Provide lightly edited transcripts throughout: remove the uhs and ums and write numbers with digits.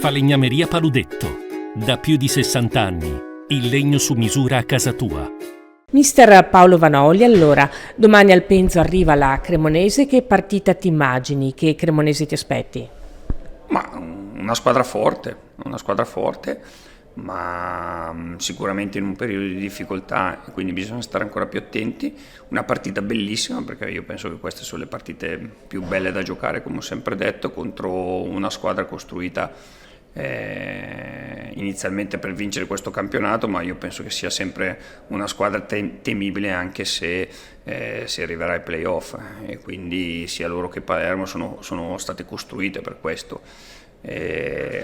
Falegnameria Paludetto. Da più di 60 anni. Il legno su misura a casa tua. Mister Paolo Vanoli, allora, domani al Penzo arriva la Cremonese. Che partita ti immagini? Che Cremonese ti aspetti? Ma una squadra forte, ma sicuramente in un periodo di difficoltà, quindi bisogna stare ancora più attenti. Una partita bellissima, perché io penso che queste sono le partite più belle da giocare, come ho sempre detto, contro una squadra costruita inizialmente per vincere questo campionato, ma io penso che sia sempre una squadra temibile, anche se si arriverà ai playoff, e quindi sia loro che Palermo sono state costruite per questo.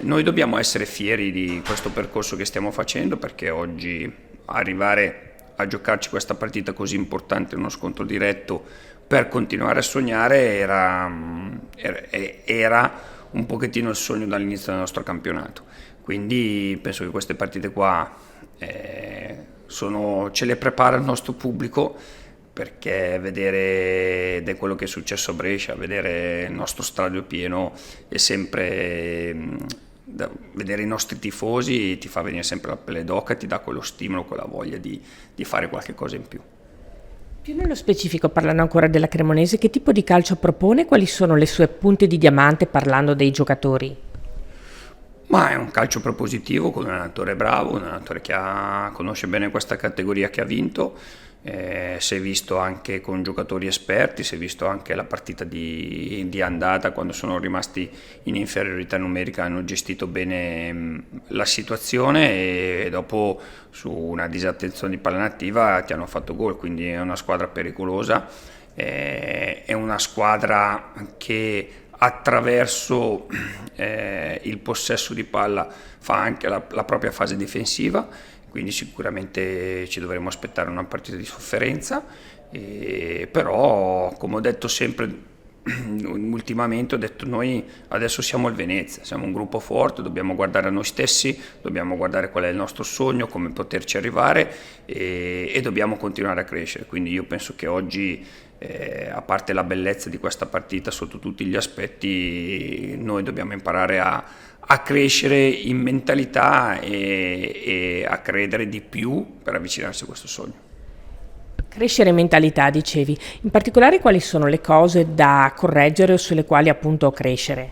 Noi dobbiamo essere fieri di questo percorso che stiamo facendo, perché oggi arrivare a giocarci questa partita così importante, uno scontro diretto per continuare a sognare, era un pochettino il sogno dall'inizio del nostro campionato. Quindi penso che queste partite qua ce le prepara il nostro pubblico, perché vedere quello che è successo a Brescia, vedere il nostro stadio pieno è sempre, vedere i nostri tifosi ti fa venire sempre la pelle d'oca, ti dà quello stimolo, quella voglia di fare qualche cosa in più. Più nello specifico, parlando ancora della Cremonese, che tipo di calcio propone? Quali sono le sue punte di diamante, parlando dei giocatori? Ma è un calcio propositivo, con un allenatore bravo, un allenatore che conosce bene questa categoria, che ha vinto. Si è visto anche con giocatori esperti, si è visto anche la partita di andata, quando sono rimasti in inferiorità numerica, hanno gestito bene la situazione, e dopo su una disattenzione di palla nativa ti hanno fatto gol, quindi è una squadra pericolosa, è una squadra che attraverso il possesso di palla fa anche la propria fase difensiva, quindi sicuramente ci dovremo aspettare una partita di sofferenza, però come ho detto sempre ultimamente, ho detto noi adesso siamo il Venezia, siamo un gruppo forte, dobbiamo guardare a noi stessi, dobbiamo guardare qual è il nostro sogno, come poterci arrivare, e dobbiamo continuare a crescere. Quindi io penso che oggi, a parte la bellezza di questa partita sotto tutti gli aspetti, noi dobbiamo imparare a crescere in mentalità e a credere di più per avvicinarsi a questo sogno. Crescere in mentalità, dicevi. In particolare, quali sono le cose da correggere o sulle quali appunto crescere?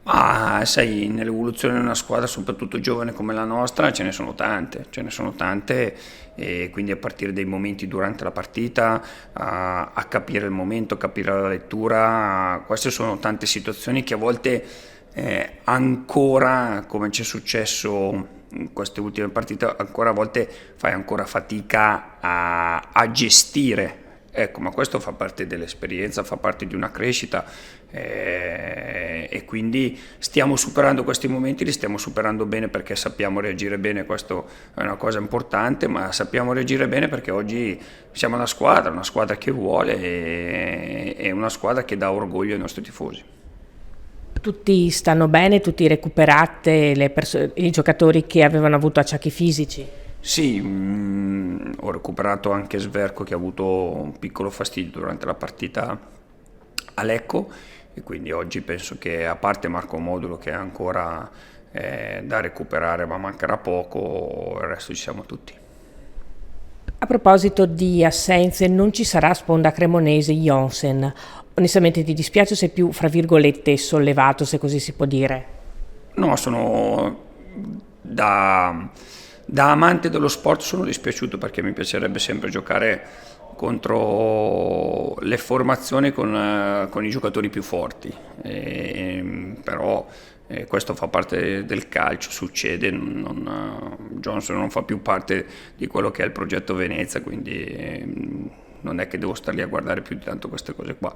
Ma sai, nell'evoluzione di una squadra, soprattutto giovane come la nostra, ce ne sono tante, e quindi a partire dai momenti durante la partita, a capire il momento, a capire la lettura, queste sono tante situazioni che a volte ancora, come ci è successo in queste ultime partite, ancora a volte fai ancora fatica a gestire. Ecco, ma questo fa parte dell'esperienza, fa parte di una crescita, e quindi stiamo superando questi momenti, li stiamo superando bene perché sappiamo reagire bene. Questo è una cosa importante, ma sappiamo reagire bene perché oggi siamo una squadra che vuole, e una squadra che dà orgoglio ai nostri tifosi. Tutti stanno bene, tutti recuperate i giocatori che avevano avuto acciacchi fisici? Sì, ho recuperato anche Sverko, che ha avuto un piccolo fastidio durante la partita a Lecco, e quindi oggi penso che, a parte Marco Modulo che è ancora da recuperare ma mancherà poco, il resto ci siamo tutti. A proposito di assenze, non ci sarà sponda cremonese Jonsen. Onestamente ti dispiace, sei più, fra virgolette, sollevato, se così si può dire? No, sono da amante dello sport sono dispiaciuto, perché mi piacerebbe sempre giocare contro le formazioni con i giocatori più forti, però questo fa parte del calcio, succede, Johnson non fa più parte di quello che è il progetto Venezia, quindi non è che devo star lì a guardare più di tanto queste cose qua,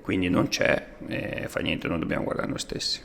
quindi non c'è, fa niente, noi dobbiamo guardare noi stessi.